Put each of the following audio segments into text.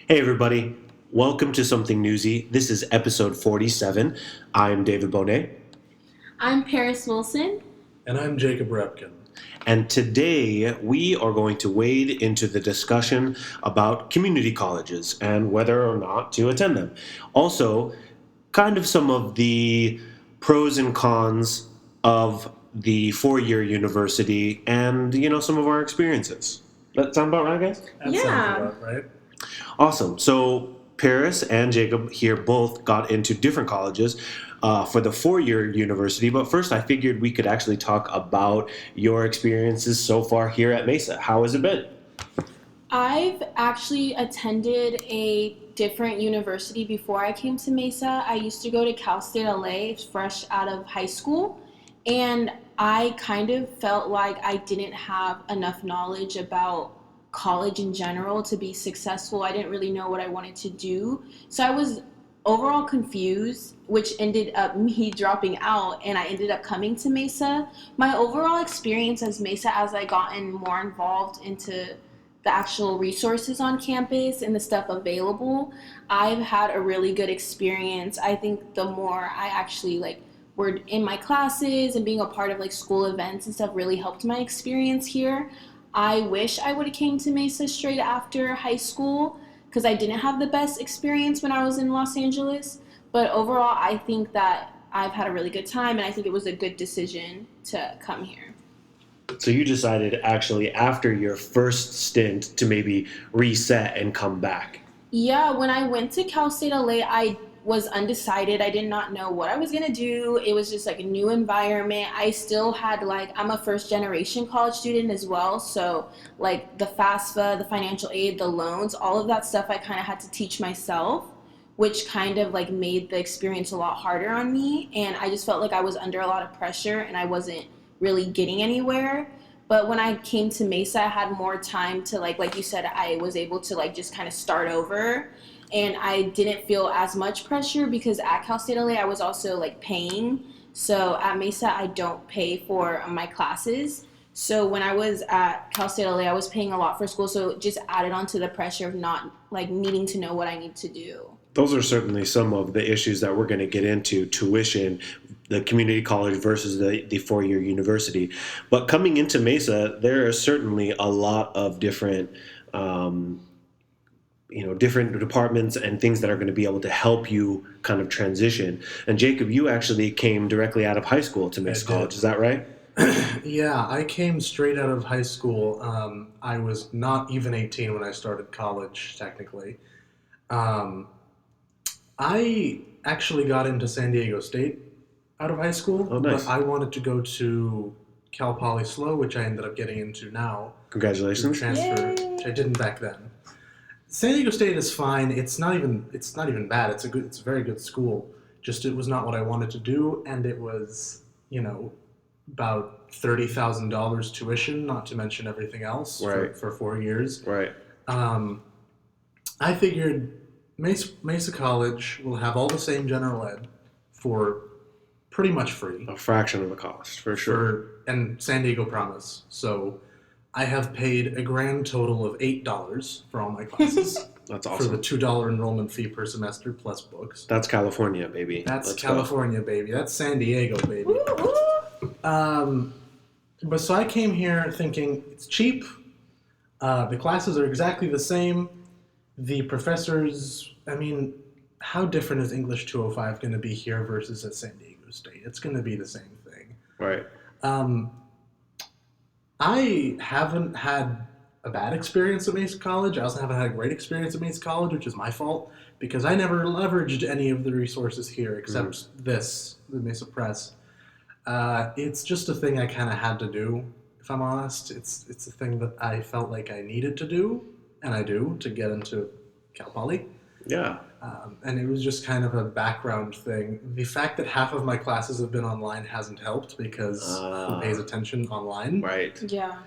Hey, everybody. Welcome to Something Newsy. This is episode 47. I'm David Bonet. I'm Paris Wilson. And I'm Jacob Repkin. And today we are going to wade into the discussion about community colleges and whether or not to attend them. Also, kind of some of the pros and cons of the four-year university and, some of our experiences. That sound about right, guys? That sounds about right. Awesome. So Paris and Jacob here both got into different colleges for the four-year university. But first, I figured we could actually talk about your experiences so far here at Mesa. How has it been? I've actually attended a different university before I came to Mesa. I used to go to Cal State LA fresh out of high school, and I kind of felt like I didn't have enough knowledge about college in general to be successful. I didn't really know what I wanted to do. So I was overall confused, which ended up me dropping out, and I ended up coming to Mesa. My overall experience as Mesa, as I gotten more involved into the actual resources on campus and the stuff available, I've had a really good experience. I think the more I actually were in my classes and being a part of school events and stuff really helped my experience here. I wish I would have came to Mesa straight after high school because I didn't have the best experience when I was in Los Angeles. But overall, I think that I've had a really good time, and I think it was a good decision to come here. So you decided actually after your first stint to maybe reset and come back. Yeah, when I went to Cal State LA, I was undecided. I did not know what I was going to do. It was just a new environment. I still had I'm a first generation college student as well. So the FAFSA, the financial aid, the loans, all of that stuff I kind of had to teach myself, which kind of made the experience a lot harder on me. And I just felt like I was under a lot of pressure and I wasn't really getting anywhere. But when I came to Mesa, I had more time to like you said, I was able to just kind of start over. And I didn't feel as much pressure because at Cal State LA, I was also paying. So at Mesa, I don't pay for my classes. So when I was at Cal State LA, I was paying a lot for school. So it just added on to the pressure of not needing to know what I need to do. Those are certainly some of the issues that we're going to get into: tuition, the community college versus the four-year university. But coming into Mesa, there are certainly a lot of different different departments and things that are going to be able to help you kind of transition. And Jacob, you actually came directly out of high school to Mesa College. Is that right? Yeah, I came straight out of high school. I was not even 18 when I started college, technically. I actually got into San Diego State out of high school. Oh, nice. But I wanted to go to Cal Poly SLO, which I ended up getting into now. Congratulations. Transfer, which I didn't back then. San Diego State is fine. It's not even bad. It's a very good school. Just it was not what I wanted to do, and it was, about $30,000 tuition, not to mention everything else for 4 years. Right. I figured Mesa College will have all the same general ed for pretty much free. A fraction of the cost, for sure. And San Diego Promise. So I have paid a grand total of $8 for all my classes. That's awesome. For the $2 enrollment fee per semester plus books. That's California, baby. That's California, baby. That's San Diego, baby. But so I came here thinking it's cheap. The classes are exactly the same. The professors, how different is English 205 going to be here versus at San Diego State? It's going to be the same thing. Right. I haven't had a bad experience at Mesa College. I also haven't had a great experience at Mesa College, which is my fault, because I never leveraged any of the resources here except the Mesa Press. It's just a thing I kind of had to do, if I'm honest. It's a thing that I felt like I needed to do, and I do, to get into Cal Poly. Yeah. And it was just kind of a background thing. The fact that half of my classes have been online hasn't helped because who pays attention online? Right. Yeah.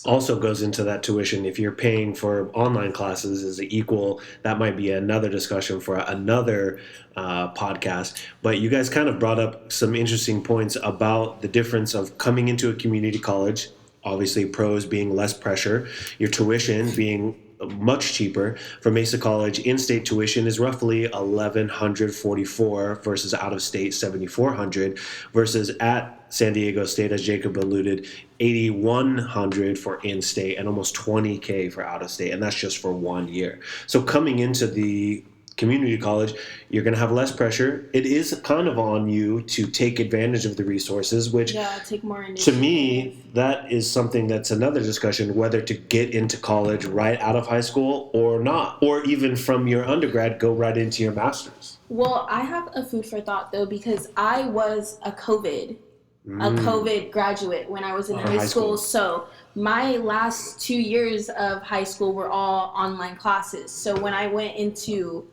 Also goes into that tuition. If you're paying for online classes is equal, that might be another discussion for another podcast. But you guys kind of brought up some interesting points about the difference of coming into a community college Obviously, pros being less pressure, your tuition being much cheaper. For Mesa College, in-state tuition is roughly 1,144 versus out-of-state 7,400 versus at San Diego State, as Jacob alluded, 8,100 for in-state and almost 20K for out-of-state, and that's just for 1 year. So coming into the community college, you're going to have less pressure. It is kind of on you to take advantage of the resources, which take more to initiative. me, that is something that's another discussion, whether to get into college right out of high school or not, or even from your undergrad, go right into your master's. Well, I have a food for thought though, because I was a COVID graduate when I was in high school. So my last 2 years of high school were all online classes. So when I went into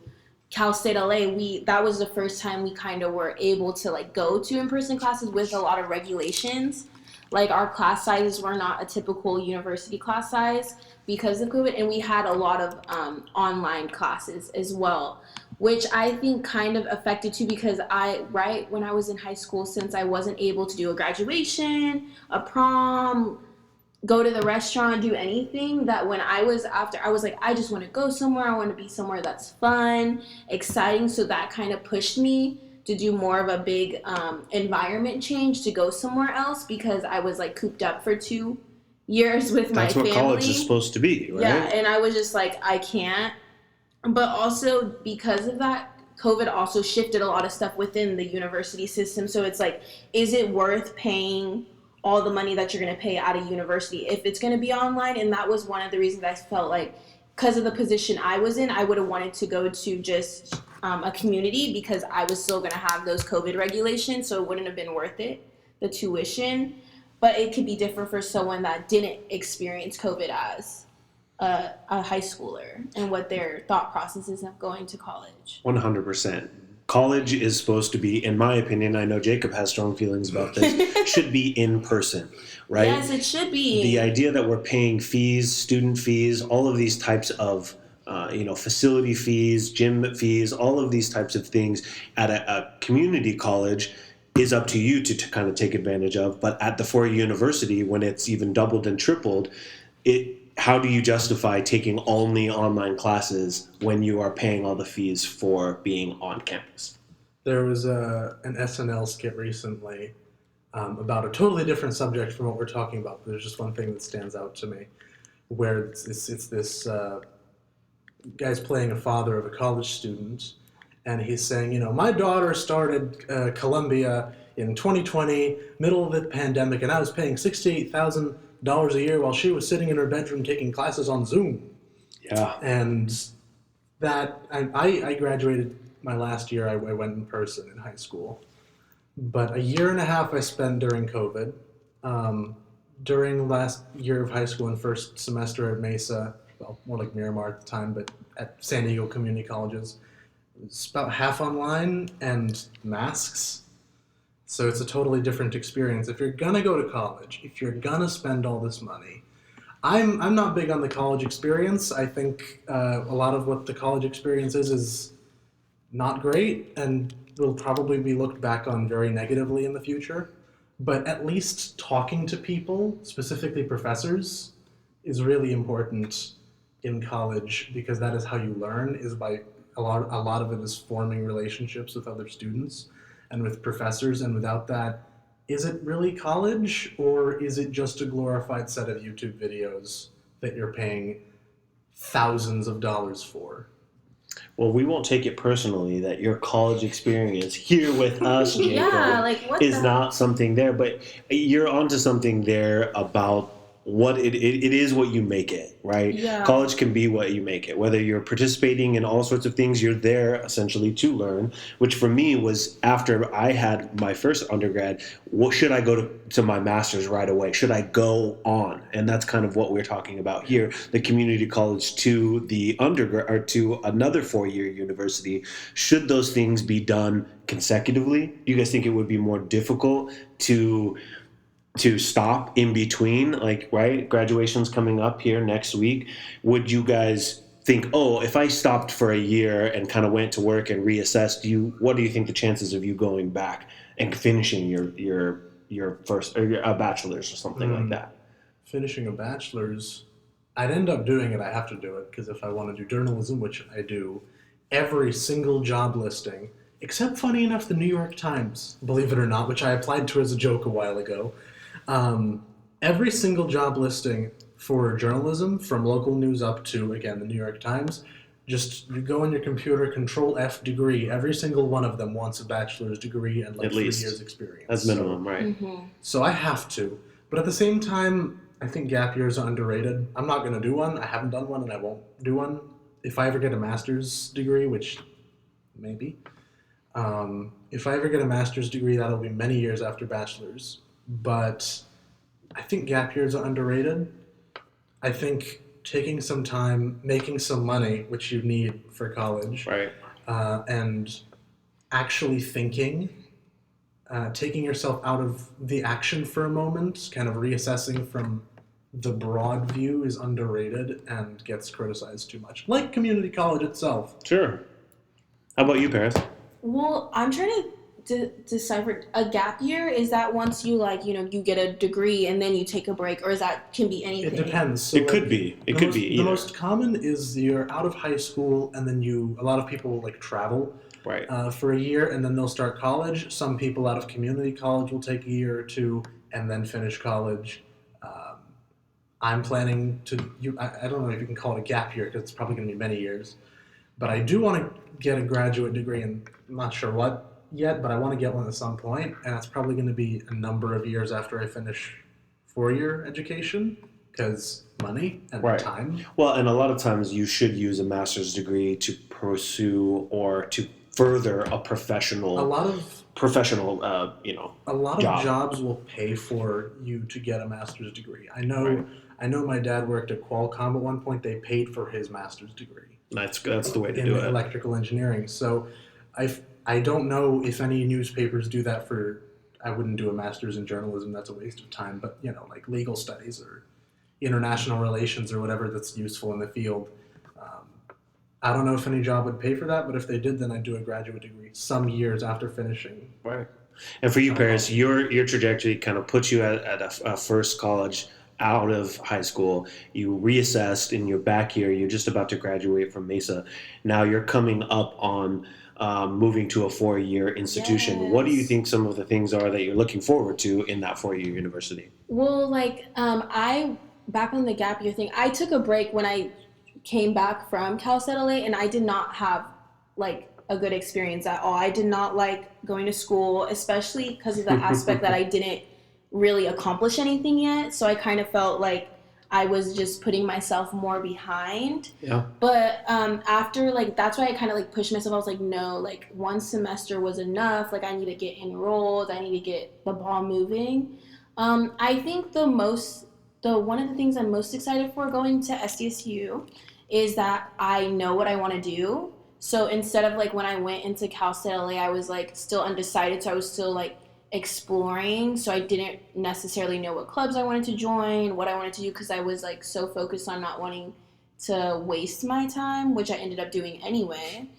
Cal State LA, that was the first time we kind of were able to like go to in-person classes with a lot of regulations. Like our class sizes were not a typical university class size because of COVID, and we had a lot of online classes as well, which I think kind of affected too, because right when I was in high school, since I wasn't able to do a graduation, a prom, go to the restaurant, do anything, that when I was like, I just want to go somewhere. I want to be somewhere that's fun, exciting. So that kind of pushed me to do more of a big environment change, to go somewhere else, because I was like cooped up for 2 years with my family. That's what college is supposed to be, right? Yeah, and I was just like, I can't. But also because of that, COVID also shifted a lot of stuff within the university system. So it's like, is it worth paying all the money that you're going to pay at a university if it's going to be online? And that was one of the reasons I felt like, because of the position I was in, I would have wanted to go to just a community, because I was still going to have those COVID regulations, so it wouldn't have been worth it, the tuition. But it could be different for someone that didn't experience COVID as a high schooler, and what their thought process is of going to college. 100%. College is supposed to be, in my opinion, I know Jacob has strong feelings about this, should be in person, right? Yes, it should be. The idea that we're paying fees, student fees, all of these types of facility fees, gym fees, all of these types of things at a community college is up to you to kind of take advantage of. But at the four-year university, when it's even doubled and tripled, how do you justify taking only online classes when you are paying all the fees for being on campus? There was an SNL skit recently about a totally different subject from what we're talking about. But there's just one thing that stands out to me, where it's this guy's playing a father of a college student, and he's saying, my daughter started Columbia in 2020, middle of the pandemic, and I was paying $68,000 a year while she was sitting in her bedroom taking classes on Zoom. Yeah. And that, I graduated my last year, I went in person in high school. But a year and a half I spent during COVID. During last year of high school and first semester at Mesa, well, more like Miramar at the time, but at San Diego community colleges, it's about half online and masks. So it's a totally different experience. If you're gonna go to college, if you're gonna spend all this money, I'm not big on the college experience. I think a lot of what the college experience is not great and will probably be looked back on very negatively in the future. But at least talking to people, specifically professors, is really important in college, because that is how you learn, is by a lot of it is forming relationships with other students and with professors. And without that, is it really college, or is it just a glorified set of YouTube videos that you're paying thousands of dollars for? Well, we won't take it personally that your college experience here with us, Jacob, is not something there. But you're onto something there about what it is, what you make it, right? Yeah. College can be what you make it. Whether you're participating in all sorts of things, you're there essentially to learn, which for me was after I had my first undergrad, should I go to my master's right away? Should I go on? And that's kind of what we're talking about here, the community college to the undergrad, or to another four-year university. Should those things be done consecutively? Do you guys think it would be more difficult to stop in between, like, right, graduation's coming up here next week? Would you guys think, if I stopped for a year and kind of went to work and reassessed, what do you think the chances of you going back and finishing your first, or your bachelor's or something like that? finishing a bachelor's, I'd end up doing it. I have to do it because if I want to do journalism, which I do, every single job listing, except funny enough, the New York Times, believe it or not, which I applied to as a joke a while ago, every single job listing for journalism, from local news up to, again, the New York Times, just you go on your computer, Control F degree. Every single one of them wants a bachelor's degree and like At 3 least. years experience. That's minimum, right? So I have to. But at the same time, I think gap years are underrated. I'm not going to do one. I haven't done one and I won't do one. If I ever get a master's degree, which maybe, if I ever get a master's degree, that'll be many years after bachelor's. But I think gap years are underrated. I think taking some time, making some money, which you need for college, Right. and actually thinking, taking yourself out of the action for a moment, kind of reassessing from the broad view is underrated and gets criticized too much. Like community college itself. Sure. How about you, Paris? Well, I'm trying to decipher a gap year. Is that once you you get a degree and then you take a break, or is that can be anything? It depends. So It could be. It could be The either. most common is you're out of high school and then a lot of people will like travel Right. for a year and then they'll start college. Some people out of community college will take a year or two and then finish college. I'm planning to, I don't know if you can call it a gap year because it's probably going to be many years, but I do want to get a graduate degree and I'm not sure what yet, but I want to get one at some point, and that's probably going to be a number of years after I finish 4-year education because money and Right. time. Well, and a lot of times you should use a master's degree to pursue or to further a A professional, lot of job. jobs will pay for you to get a master's degree. I know. Right. I know my dad worked at Qualcomm at one point. They paid for his master's degree That's the way to in do it. electrical engineering. So, I don't know if any newspapers do that for. I wouldn't do a master's in journalism. That's a waste of time. But like legal studies or international relations or whatever that's useful in the field. I don't know if any job would pay for that, but if they did, then I'd do a graduate degree some years after finishing. Right. And for you, Paris, your trajectory kind of puts you at a first college out of high school. You reassessed in your back year. You're just about to graduate from Mesa. Now you're coming up on moving to a 4-year institution. What do you Yes. think some of the things are that you're looking forward to in that 4-year university? Well, I back on the gap year thing, I took a break when I came back from Cal State LA, and I did not have like a good experience at all. I did not like going to school, especially because of the aspect that I didn't really accomplish anything yet. So I kind of felt like I was just putting myself more behind. Yeah. But after that's why I kind of pushed myself. I was like, no, one semester was enough. I need to get enrolled. I need to get the ball moving. I think one of the things I'm most excited for going to SDSU is that I know what I want to do. So instead of when I went into Cal State LA, I was still undecided. So I was still exploring. So I didn't necessarily know what clubs I wanted to join, what I wanted to do, because I was so focused on not wanting to waste my time, which I ended up doing anyway.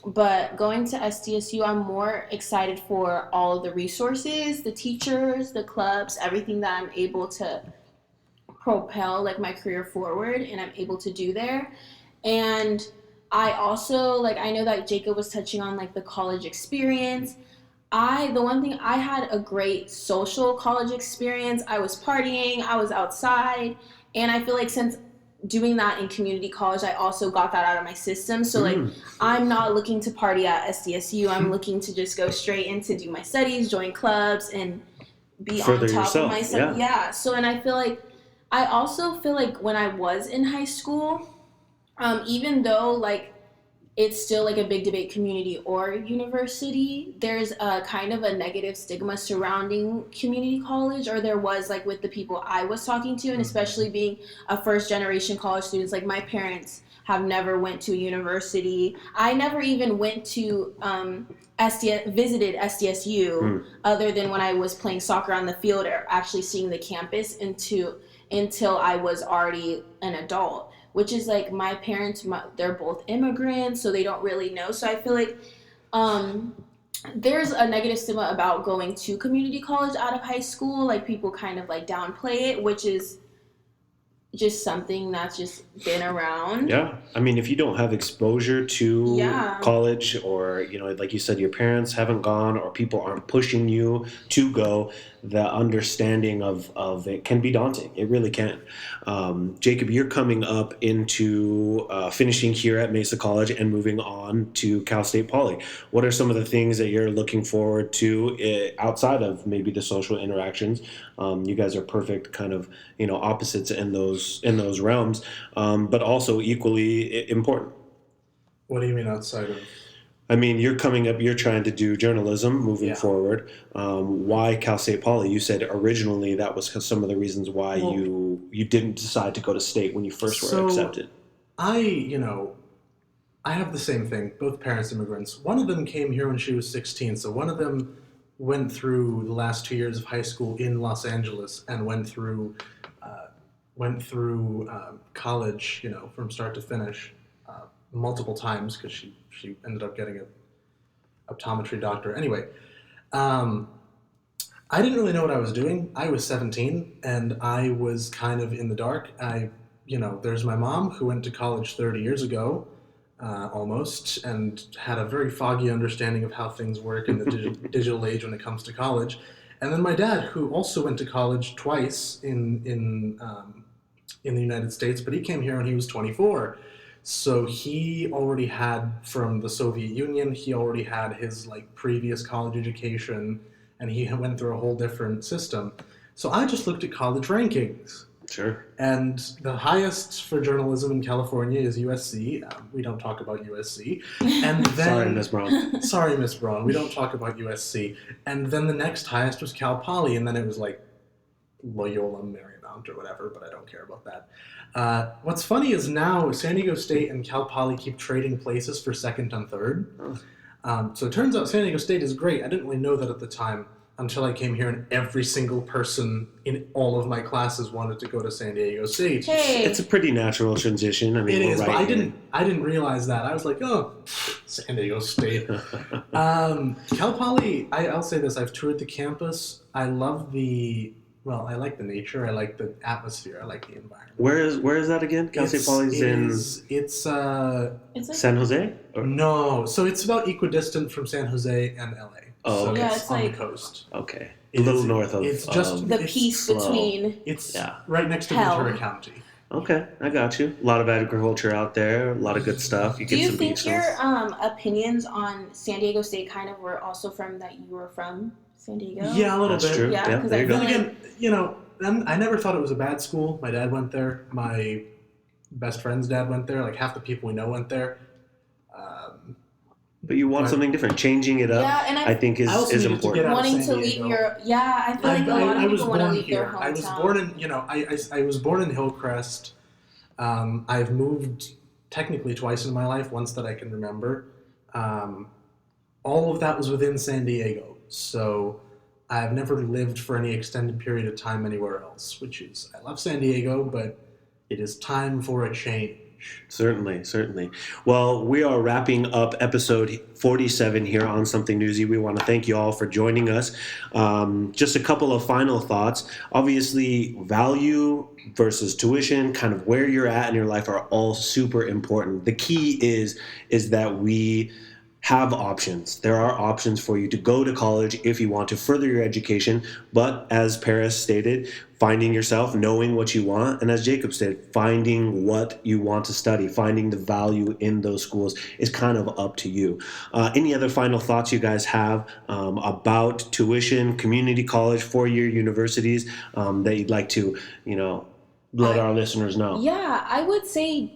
But going to SDSU, I'm more excited for all of the resources, the teachers, the clubs, everything that I'm able to propel my career forward and I'm able to do there. And I also I know that Jacob was touching on the college experience. The one thing, I had a great social college experience. I was partying, I was outside, and I feel since doing that in community college, I also got that out of my system. So I'm not looking to party at SDSU. I'm looking to just go straight in to do my studies, join clubs, and be Further on top yourself, of myself. yeah. So, and I also feel when I was in high school, even though it's still a big debate, community or university, there's a kind of a negative stigma surrounding community college, or there was with the people I was talking to, and especially being a first generation college students. My parents have never went to a university. I never even went to visited SDSU other than when I was playing soccer on the field or actually seeing the campus until I was already an adult, which is my parents, they're both immigrants, so they don't really know. So I feel there's a negative stigma about going to community college out of high school. People kind of downplay it, which is just something that's just been around. Yeah. I mean, if you don't have exposure to Yeah. college, or, like you said, your parents haven't gone, or people aren't pushing you to go, the understanding of it can be daunting. It really can. Jacob, you're coming up into finishing here at Mesa College and moving on to Cal State Poly. What are some of the things that you're looking forward to outside of maybe the social interactions? You guys are perfect kind of, opposites in those realms, but also equally important. What do you mean outside of? I mean, you're coming up, you're trying to do journalism moving Yeah. forward. Why Cal State Poly? You said originally that was some of the reasons why Well, you didn't decide to go to state when you first were So accepted. I have the same thing. Both parents immigrants. One of them came here when she was 16. So one of them went through the last 2 years of high school in Los Angeles and college, from start to finish, multiple times because she ended up getting an optometry doctor. Anyway, um, I didn't really know what I was doing. I was 17 and I was kind of in the dark. There's my mom who went to college 30 years ago, almost, and had a very foggy understanding of how things work in the digital age when it comes to college. And then my dad, who also went to college twice in the United States, but he came here when he was 24. So he already had, from the Soviet Union, he already had his previous college education, and he went through a whole different system. So I just looked at college rankings. Sure. And the highest for journalism in California is USC. We don't talk about USC. And then, Sorry, Miss Brown. Sorry, Miss Braun. We don't talk about USC. And then the next highest was Cal Poly, and then it was Loyola Marymount or whatever, but I don't care about that. What's funny is now San Diego State and Cal Poly keep trading places for second and third. So it turns out San Diego State is great. I didn't really know that at the time until I came here, and every single person in all of my classes wanted to go to San Diego State. Hey. It's a pretty natural transition. I mean, It we're is, right but I here. didn't realize that. I was like, oh, San Diego State. Cal Poly, I'll say this: I've toured the campus. I like the nature. I like the atmosphere. I like the environment. Where is that again? Cal State Poly's It's San Jose? Or? no, so it's about equidistant from San Jose and LA. Oh, So okay. Yeah, it's it's on like- the coast. Okay. A It little is- north of. it's just- The It's piece slow. between. It's Yeah. right next to Hell. Ventura County. Okay, I got you. A lot of agriculture out there. A lot of good stuff. You Do get you some think beach your stuff. opinions on San Diego State kind of were also from that you were from San Diego? Yeah, a little That's bit. true. Yeah, Yeah, 'cause there I you feel go. Then again, I never thought it was a bad school. My dad went there. My best friend's dad went there. Like half the people we know went there. But you want but- something different. Changing it up, Yeah, and I think, I also is needed to important. get out. wanting San to leave Diego. your I feel like a lot I of was people want to born leave their here. hometown. I was born in, I was born in Hillcrest. I've moved technically twice in my life, once that I can remember. All of that was within San Diego. So I've never lived for any extended period of time anywhere else, I love San Diego, but it is time for a change. Certainly, certainly. Well, we are wrapping up episode 47 here on Something Newsy. We want to thank you all for joining us. Just a couple of final thoughts. Obviously, value versus tuition, kind of where you're at in your life, are all super important. The key is that we have options. There are options for you to go to college if you want to further your education. But as Paris stated, finding yourself, knowing what you want, and as Jacob said, finding what you want to study, finding the value in those schools is kind of up to you. Any other final thoughts you guys have about tuition, community college, four-year universities that you'd like to, let our listeners know? Yeah, I would say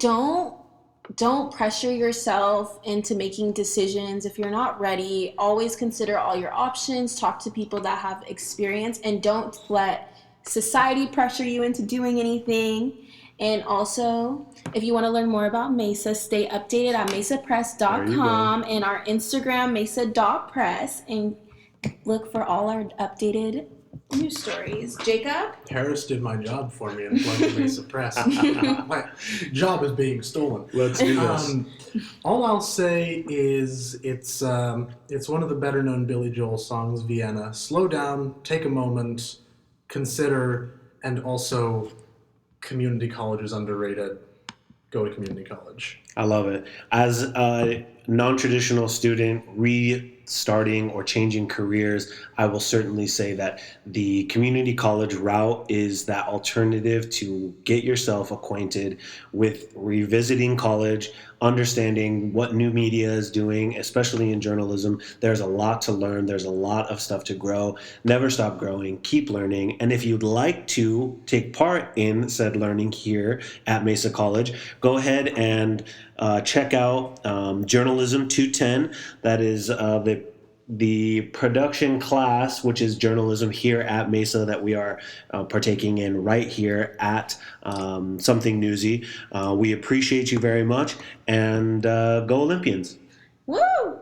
don't pressure yourself into making decisions if you're not ready. Always consider all your options, talk to people that have experience, and don't let society pressure you into doing anything. And also, if you want to learn more about Mesa, stay updated at mesapress.com and our Instagram, mesa.press, and look for all our updated news stories. Jacob? Paris did my job for me and plugged the Mesa Press. My job is being stolen. Let's do this. All I'll say is it's one of the better known Billy Joel songs, Vienna. Slow down, take a moment, consider, and also community college is underrated, go to community college. I love it. As a non-traditional student restarting or changing careers, I will certainly say that the community college route is that alternative to get yourself acquainted with revisiting college, understanding what new media is doing, especially in journalism. There's a lot to learn. There's a lot of stuff to grow. Never stop growing. Keep learning. And if you'd like to take part in said learning here at Mesa College, go ahead and check out Journalism 210. That is the production class, which is journalism here at Mesa, that we are partaking in right here at Something Newsy. We appreciate you very much, and go Olympians. Woo!